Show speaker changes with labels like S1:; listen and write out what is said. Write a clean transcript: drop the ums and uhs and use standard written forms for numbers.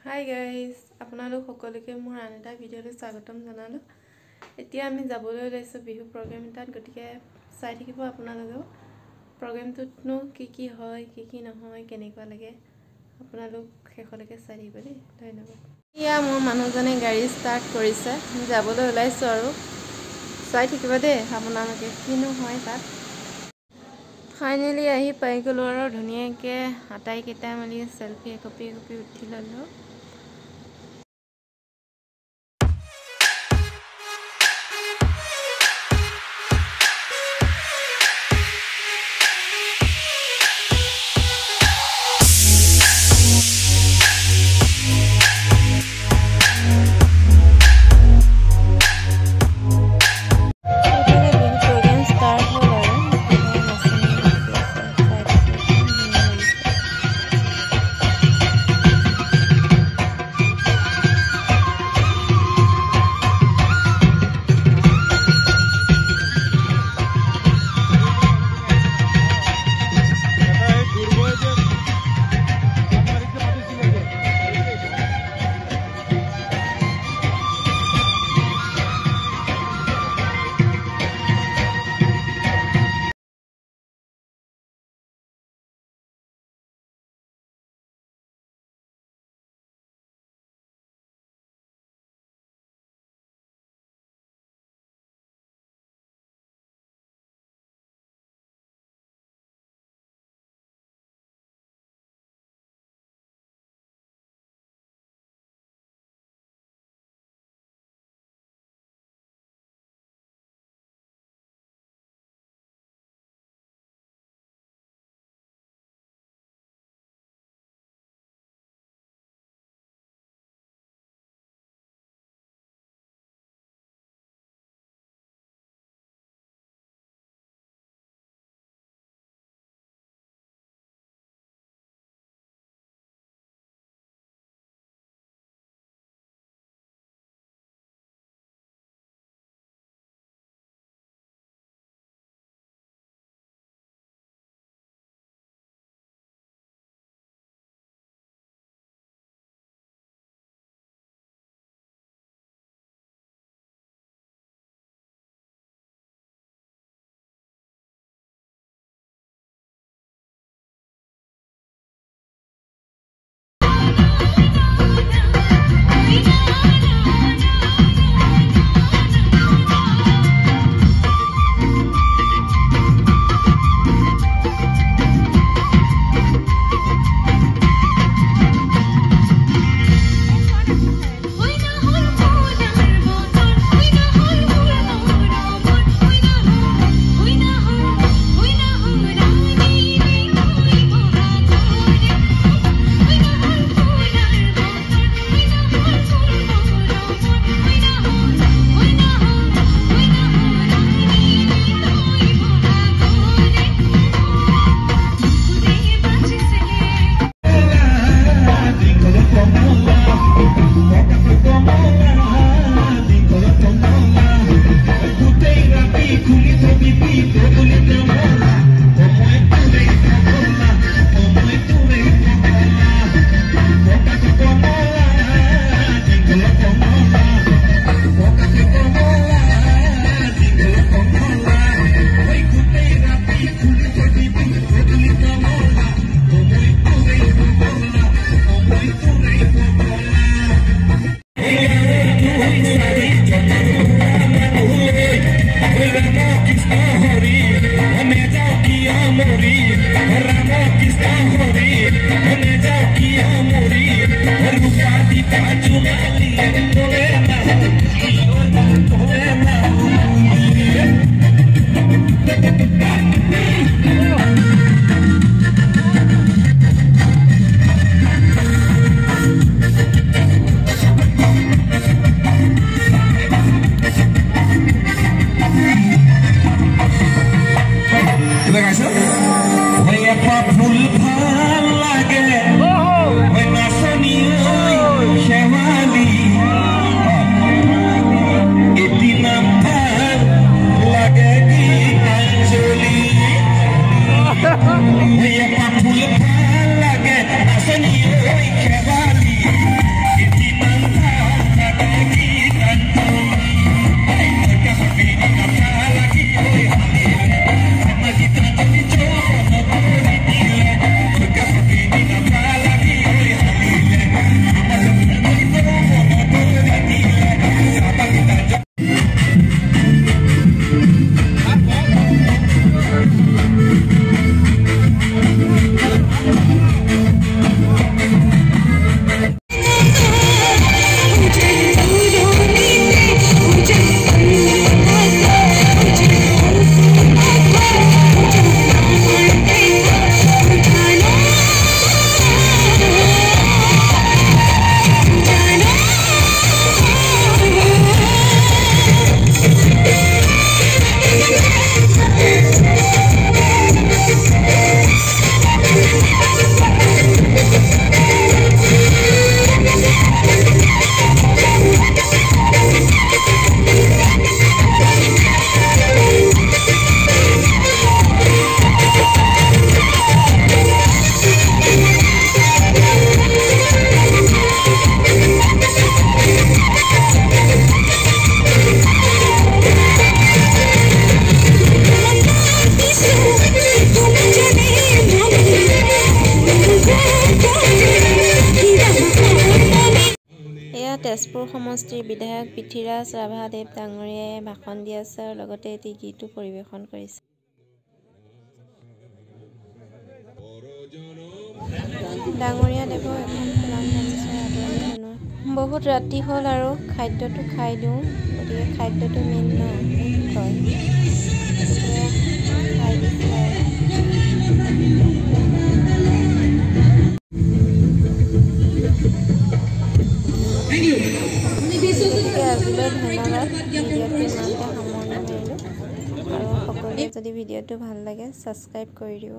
S1: Hi guys, আপোনালোক সকলোকে মোৰ আন এটা ভিডিঅ'লৈ স্বাগতম জনালো। এতিয়া আমি যাবলৈ লৈছো বিহু প্ৰগ্ৰাম এটাত, গতিকে চাই থাকিব আপোনালোকেও। প্ৰগ্ৰামটোতনো কি হয়, কি নহয়, কেনেকুৱা লাগে আপোনালোক শেষলৈকে চাই থাকিব দেই। ধন্যবাদ। এতিয়া মোৰ মানুহজনে গাড়ী ষ্টাৰ্ট কৰিছে, যাবলৈ ওলাইছো আৰু চাই থাকিব দেই আপোনালোকে কিনো হয় তাত। ফাইনেলি আহি পাই গ'লো আৰু ধুনীয়াকৈ আটাইকেইটা মিলি চেলফি একপি উঠি ল'লোঁ।
S2: Lage,
S1: তেজপুৰ সমষ্টিৰ বিধায়ক পৃথ্বীৰাজ ৰাভাদেৱ ডাঙৰীয়াই ভাষণ দি আছে আৰু লগতে এটি গীতো পৰিৱেশন কৰিছে। ডাঙৰীয়া দেৱক এখন ফুলাম গামোচাৰে আদৰণি জনোৱা। বহুত ৰাতি হ'ল আৰু খাদ্যটো খাই দিওঁ, গতিকে খাদ্যটো মেইন ন কয়, গতিকে খাই দিছোঁ আৰু। গতিকে আজিলৈ ধন্যবাদ। ভিডিঅ'টো ইমানতে সামৰণি মাৰিলোঁ আৰু সকলোৱে যদি ভিডিঅ'টো ভাল লাগে ছাবস্ক্ৰাইব কৰি দিব।